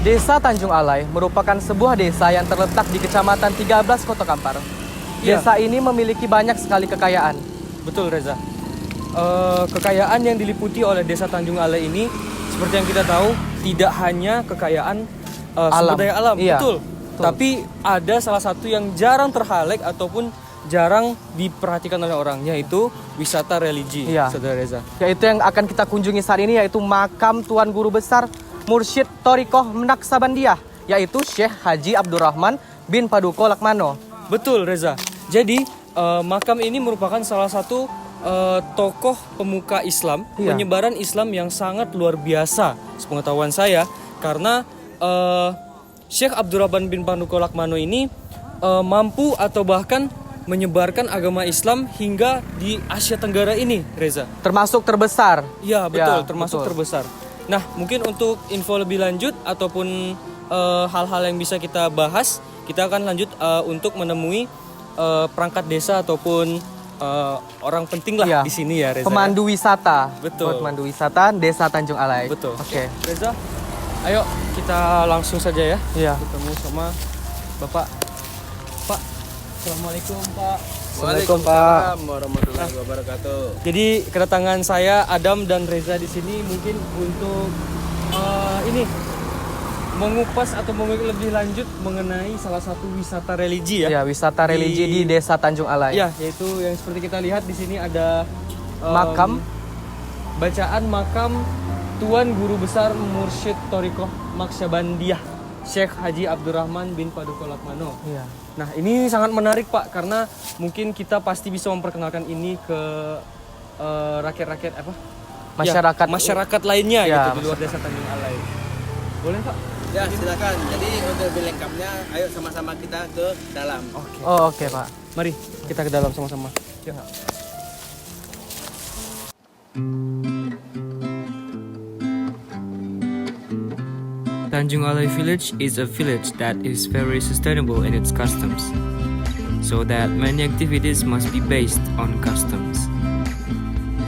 Desa Tanjung Alai merupakan sebuah desa yang terletak di Kecamatan 13 Kota Kampar. Iya. Desa ini memiliki banyak sekali kekayaan. Betul, Reza. Kekayaan yang diliputi oleh Desa Tanjung Alai ini, seperti yang kita tahu, tidak hanya kekayaan sumber daya alam, Iya, betul. betul. Tapi ada salah satu yang jarang terhighlight ataupun jarang diperhatikan oleh orang, yaitu wisata religi, Iya. Saudara Reza. Yaitu yang akan kita kunjungi saat ini, yaitu makam Tuan Guru Besar Mursyid Thariqah Naksabandiah, yaitu Syekh Haji Abdurrahman bin Paduka Lakmano. Betul, Reza. Jadi makam ini merupakan salah satu tokoh pemuka Islam, Iya. penyebaran Islam yang sangat luar biasa, sepengetahuan saya, karena Syekh Abdurrahman bin Paduka Lakmano ini mampu atau bahkan menyebarkan agama Islam hingga di Asia Tenggara ini, Reza. Termasuk terbesar. Iya, betul, Ya, termasuk betul. terbesar. Nah, mungkin untuk info lebih lanjut ataupun hal-hal yang bisa kita bahas, kita akan lanjut untuk menemui perangkat desa ataupun orang penting lah Iya. di sini ya, Reza. Pemandu wisata. Betul. Pemandu wisata Desa Tanjung Alai. Betul. Oke. Reza, ayo kita langsung saja ya. Iya. Ketemu sama Bapak. Pak, Assalamualaikum Pak. Waalaikumsalam warahmatullahi wabarakatuh. Jadi kedatangan saya Adam dan Reza di sini mungkin untuk ini mengupas atau mengulik lebih lanjut mengenai salah satu wisata religi ya. Ya, wisata religi di Desa Tanjung Alai. Ya, yaitu yang seperti kita lihat di sini ada Makam. bacaan makam Tuan Guru Besar Mursyid Thariqah Naksabandiah Syekh Haji Abdurrahman bin Paduka Lakmano. Iya. Nah, ini sangat menarik Pak, karena mungkin kita pasti bisa memperkenalkan ini ke rakyat-rakyat apa? Masyarakat. Ya, masyarakat lainnya Ya, gitu di luar Desa Tanjung Alai. Boleh Pak? Ya silakan. Jadi untuk lebih lengkapnya, ayo sama-sama kita ke dalam. Oke. Oh, oke, Pak. Mari kita ke dalam sama-sama. Ya. Tanjung Alai Village is a village that is very sustainable in its customs, so that many activities must be based on customs.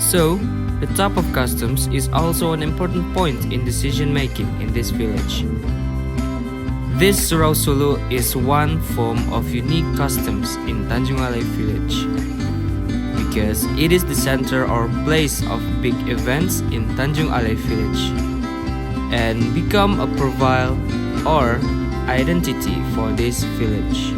So, the top of customs is also an important point in decision making in this village. This Surau Sulu is one form of unique customs in Tanjung Alai village, because it is the center or place of big events in Tanjung Alai village, and become a profile or identity for this village.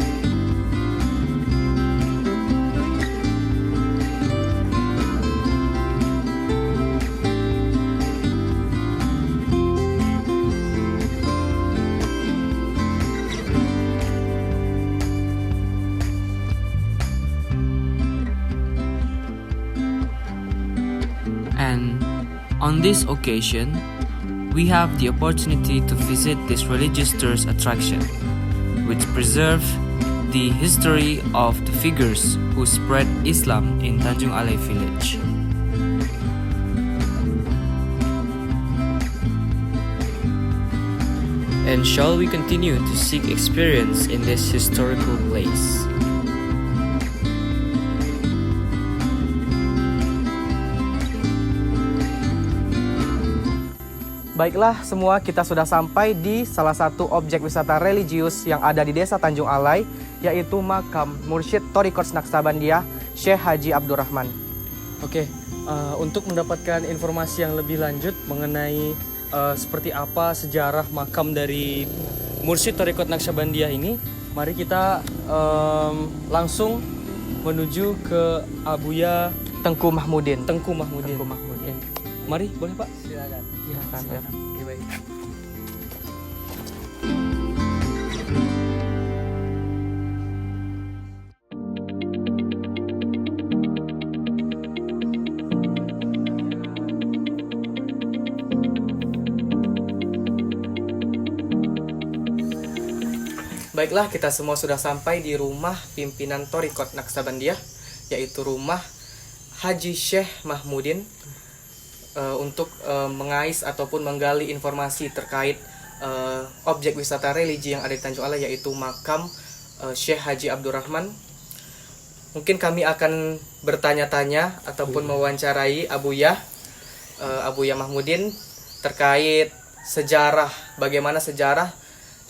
And on this occasion, we have the opportunity to visit this religious tourist attraction, which preserve the history of the figures who spread Islam in Tanjung Alai village. And shall we continue to seek experience in this historical place? Baiklah, semua kita sudah sampai di salah satu objek wisata religius yang ada di Desa Tanjung Alai, yaitu makam Mursyid Thariqah Naksabandiah Syekh Haji Abdurrahman. Oke, untuk mendapatkan informasi yang lebih lanjut mengenai seperti apa sejarah makam dari Mursyid Thariqah Naksabandiah ini, mari kita langsung menuju ke Abuya Tengku Mahmudin. Tengku Mahmudin. Tengku Mahmudin. Mari, boleh Pak? Silakan. Silakan, ya. Oke, baik. Baiklah, kita semua sudah sampai di rumah pimpinan Thariqah Naksabandiah, yaitu rumah Haji Syekh Mahmudin, untuk mengais ataupun menggali informasi terkait objek wisata religi yang ada di Tanjung Alai, yaitu makam Syekh Haji Abdurrahman. Mungkin kami akan bertanya-tanya ataupun mewawancarai Abuya Mahmudin terkait sejarah, bagaimana sejarah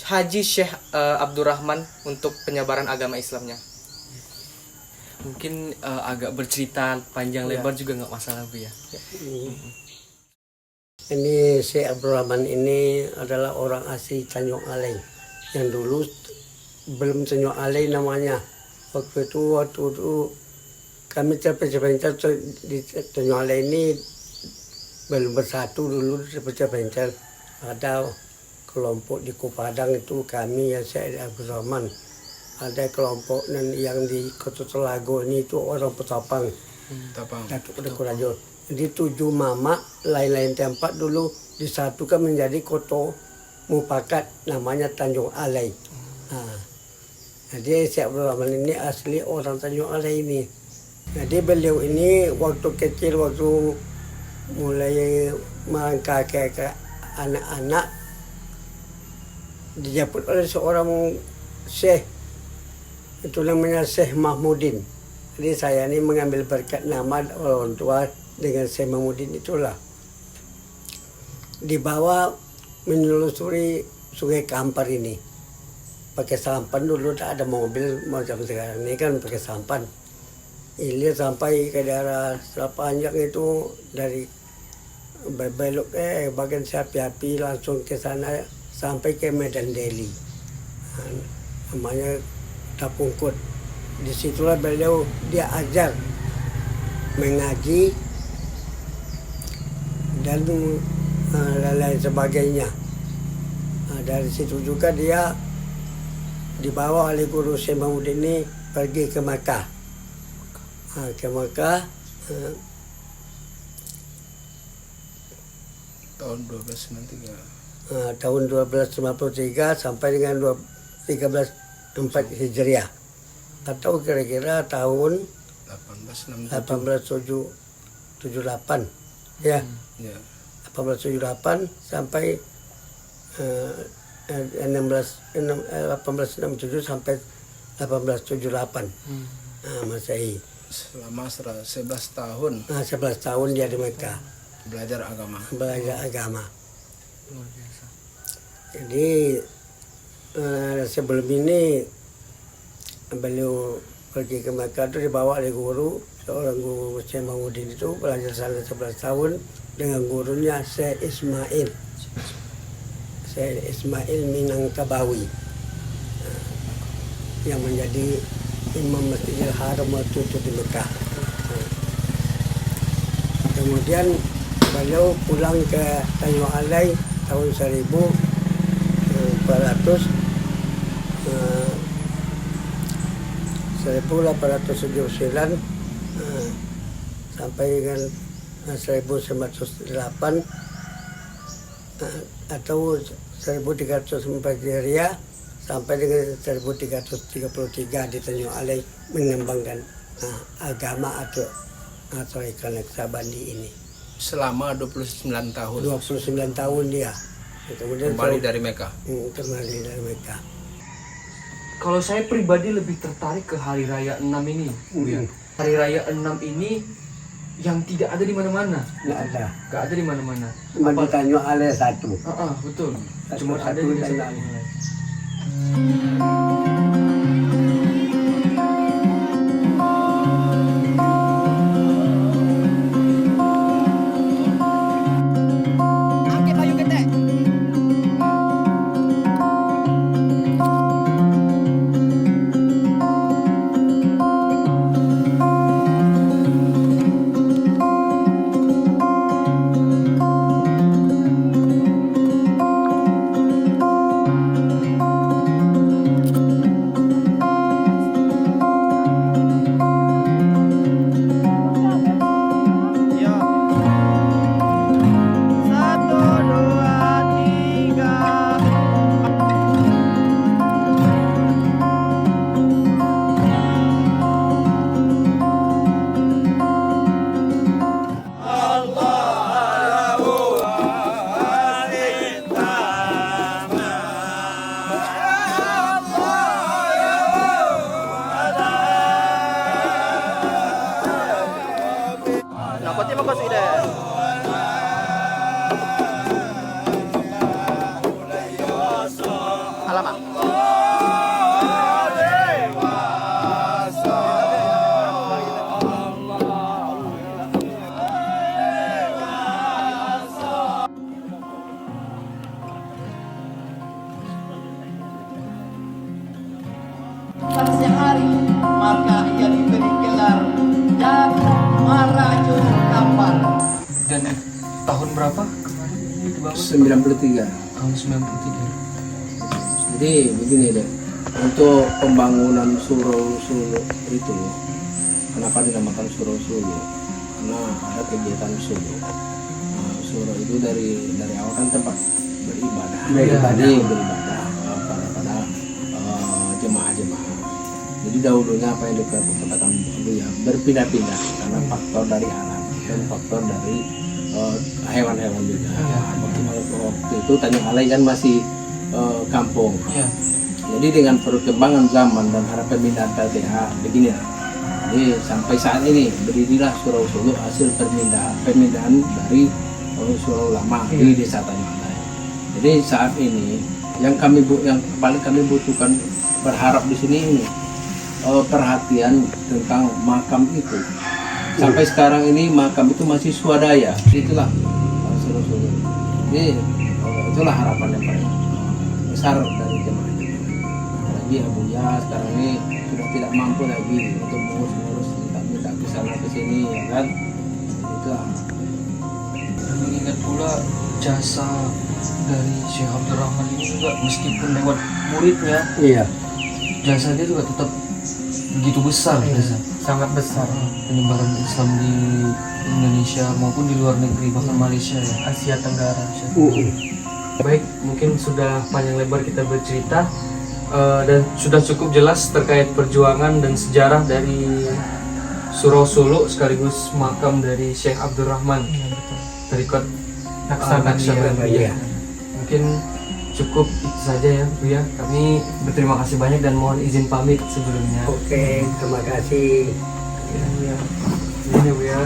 Haji Syekh Abdurrahman untuk penyebaran agama Islamnya. Mungkin agak bercerita panjang Ya. lebar juga nggak masalah Bu ya. Ini Syekh Abdurrahman ini adalah orang asli Tanjung Alai yang dulu belum Tanjung Alai namanya. Waktu itu kami terpecah-pecah di Tanjung Alai ini belum bersatu dulu terpecah-pecah. Ada kelompok di Kupadang itu kami yang Syekh Abdurrahman. Ada kelompok yang di Kota Telago ini itu orang Petapang. Datuk Dekurajo. Jadi 7 mama lain-lain tempat dulu disatukan menjadi Kota Mupakat namanya Tanjung Alai. Nah, jadi Syekh Abdurrahman ini asli orang Tanjung Alai ini. Jadi beliau ini waktu kecil, waktu mulai merangkak ke anak-anak, dijemput oleh seorang Syekh, itu namanya Syekh Mahmudin. Jadi saya ini mengambil berkat nama orang tua dengan Syekh Mahmudin itulah. Dibawa menelusuri Sungai Kampar ini. Pakai sampan dulu, tak ada mobil macam sekarang ini kan pakai sampan. Ini sampai ke daerah Serapanjang itu dari belok bagian Sapi-Api langsung ke sana sampai ke Medan Deli. Namanya Tapungkut. Disitulah beliau dia ajar mengaji dan lain sebagainya. Dari situ juga dia dibawa oleh guru Syekh Mahmudin ini pergi ke Makkah. Ke Makkah Tahun 1293. tahun 1253 sampai dengan 1304 Hijriah. Atau kira-kira tahun 1878 ya. Ya. 1878 sampai 1867 sampai 1878 Masehi. Selama 11 tahun 11 tahun dia di Mekah belajar agama. belajar agama. Luar biasa. Jadi sebelum ini beliau pergi ke Mekah itu dibawa oleh guru, seorang guru Syekh Mahmudin itu belajar sana 11 tahun dengan gurunya Syekh Ismail. Syekh Ismail Minangkabawi yang menjadi Imam Masjidil Haram waktu itu di Mekah. Kemudian beliau pulang ke Tanjung Alai tahun 1879 sampai dengan 1908 atau 1304 Hijriah sampai dengan 1333 di Tanjung Alai mengembangkan agama atau Tarekat Naksabandi ini. Selama 29 tahun 29 tahun dia. Kemudian kembali dari Mekah. kembali dari Mekah. Kalau saya pribadi lebih tertarik ke Hari Raya 6 ini, Bu ya. Hari Raya 6 ini yang tidak ada di mana-mana. Nggak ada. Nggak ada di mana-mana. Cuma di Tanjung Alai satu. Betul. Satu- Cuma ada satu di Tanjung Tanjung Alai. Alai. Alamak. Siang hari maka ia diberi gelar Jago Marajo Kampar. Dan tahun berapa kemarin ini dibangun? 93. Tahun 93. Jadi begini deh, untuk pembangunan Surau Sulu itu, kenapa dinamakan Surau Sulu? Karena ada kegiatan Sulu. Nah, Sulu itu dari awal kan tempat beribadah, pada jemaah-jemaah. Jadi dahulunya apa yang dikatakan dulu ya berpindah-pindah karena faktor dari alam dan faktor dari hewan-hewan juga. Waktu itu Tanjung Alai kan masih kampung. Ya. Jadi dengan perkembangan zaman dan ada pemindahan PLTA begini. Jadi sampai saat ini berdirilah Surau Sulu hasil pemindahan dari Surau Lama di Desa Tanjung Alai. Jadi saat ini yang paling kami butuhkan berharap di sini ini perhatian tentang makam itu. Sampai sekarang ini makam itu masih swadaya. Itulah Surau Sulu. Jadi itulah harapan yang paling besar dari jemaah. Apalagi Abuya sekarang ini sudah tidak mampu lagi untuk mengurus minta ke sana ke sini, ya kan? Itulah. Dan mengingat pula jasa dari Syekh Abdul Rahman ini juga meskipun lewat muridnya, Iya. jasa dia juga tetap begitu besar. Sangat besar. Penyebaran Islam di Indonesia maupun di luar negeri, bahkan Malaysia ya. Asia Tenggara. Baik, mungkin sudah panjang lebar kita bercerita dan sudah cukup jelas terkait perjuangan dan sejarah dari Surau Sulu sekaligus makam dari Syekh Abdul Rahman, Tariqat Naksabandia. Mungkin cukup itu saja ya Bu ya. Kami berterima kasih banyak dan mohon izin pamit sebelumnya. Oke, terima kasih. Ya, Bu ya. Ini Bu ya.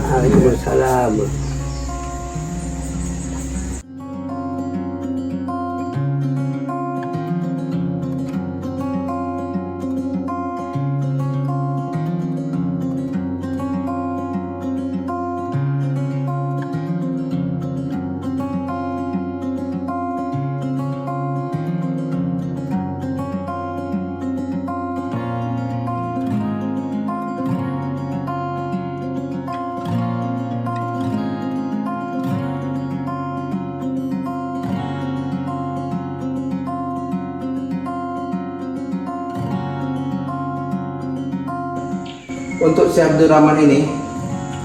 Waalaikumsalam. Untuk Syekh Abdul Rahman ini,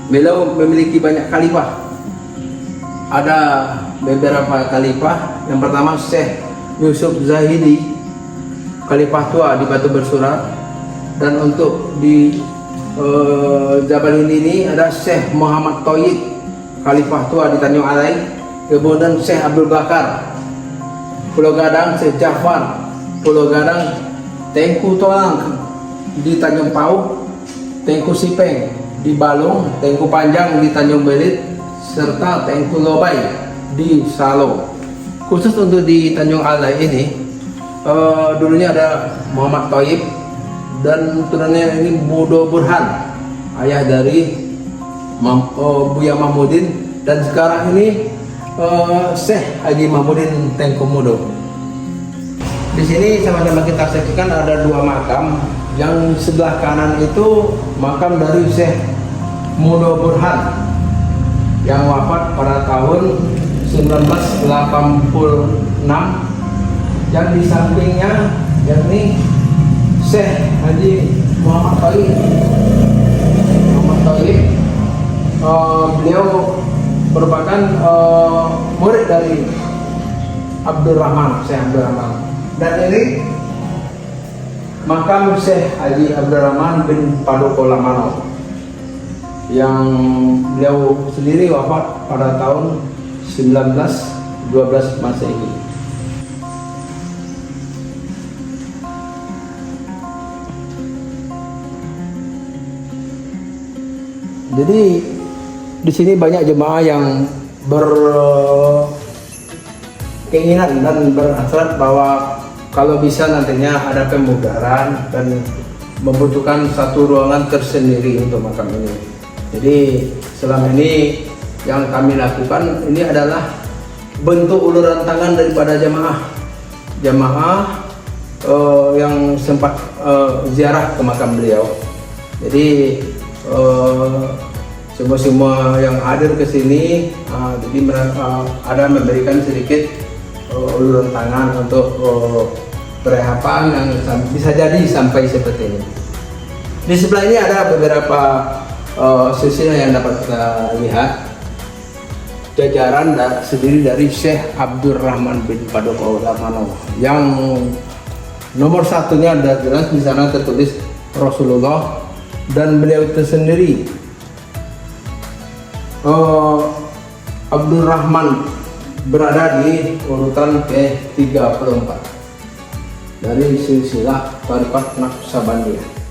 beliau memiliki banyak khalifah. Ada beberapa khalifah. Yang pertama Syekh Yusuf Zahidi, khalifah tua di Batu Bersurat. Dan untuk di Jabal Hindi ini ada Syekh Muhammad Toyib, khalifah tua di Tanjung Alai. Kemudian Syekh Abdul Bakar, Pulau Gadang Syekh Jafar, Pulau Gadang Tengku Tolang di Tanjung Pau, Tengku Sipeng di Balung, Tengku Panjang di Tanjung Belit, serta Tengku Lobai di Salo. Khusus untuk di Tanjung Alai ini, dulunya ada Muhammad Toyib dan turunnya ini Budo Burhan, ayah dari Buya Mahmudin, dan sekarang ini Syekh Haji Mahmudin Tengku Mudo. Di sini sama-sama kita saksikan ada dua makam. Yang sebelah kanan itu makam dari Syekh Mudo Burhan yang wafat pada tahun 1986. Yang di sampingnya yakni Syekh Haji Muhammad Toyib. Beliau merupakan murid dari Abdul Rahman, Syekh Abdul Rahman. Dan ini makam Syekh Haji Abdul Rahman bin Paduka Lamano yang beliau sendiri wafat pada tahun 1912 Masehi. Jadi di sini banyak jemaah yang keinginan dan berhasrat bahwa kalau bisa nantinya ada pemugaran dan membutuhkan satu ruangan tersendiri untuk makam ini. Jadi selama ini yang kami lakukan ini adalah bentuk uluran tangan daripada jamaah yang sempat ziarah ke makam beliau. Jadi semua yang hadir ke sini jadi ada memberikan sedikit uluran tangan untuk perhelatan yang bisa jadi sampai seperti ini. Di sebelah ini ada beberapa sisi yang dapat kita lihat. Jajaran sendiri dari Syekh Abdurrahman bin Padoka Ulamano, yang nomor satunya ada jelas di sana tertulis Rasulullah dan beliau itu sendiri. Abdurrahman berada di urutan ke-34 dari silsilah Thariqat Naqsabandiyah.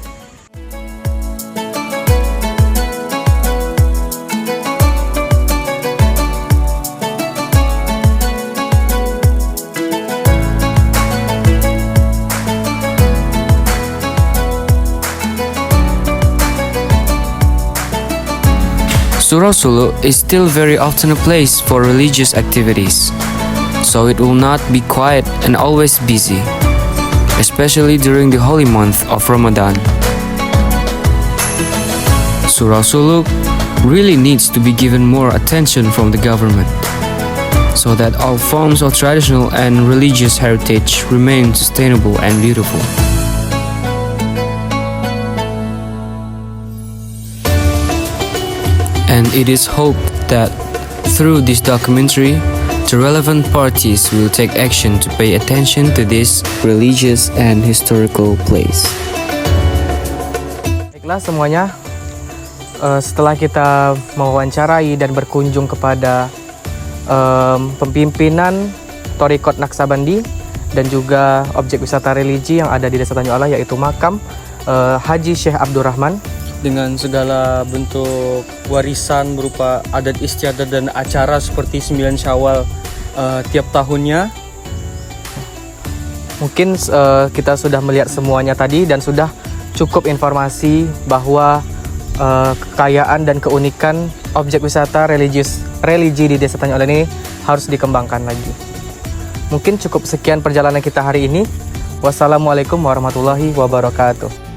Surau Sulu is still very often a place for religious activities, so it will not be quiet and always busy, especially during the holy month of Ramadan. Surau Sulu really needs to be given more attention from the government, so that all forms of traditional and religious heritage remain sustainable and beautiful. And it is hoped that through this documentary, the relevant parties will take action to pay attention to this religious and historical place. Baiklah semuanya, setelah kita mewawancarai dan berkunjung kepada pemimpinan Thariqat Naqsabandi dan juga objek wisata religi yang ada di Desa Tanjung Alai, yaitu makam Haji Syekh Abdurrahman, dengan segala bentuk warisan berupa adat istiadat dan acara seperti 9 Syawal tiap tahunnya. Mungkin kita sudah melihat semuanya tadi dan sudah cukup informasi bahwa kekayaan dan keunikan objek wisata religi di Desa Tanjung Alai ini harus dikembangkan lagi. Mungkin cukup sekian perjalanan kita hari ini. Wassalamualaikum warahmatullahi wabarakatuh.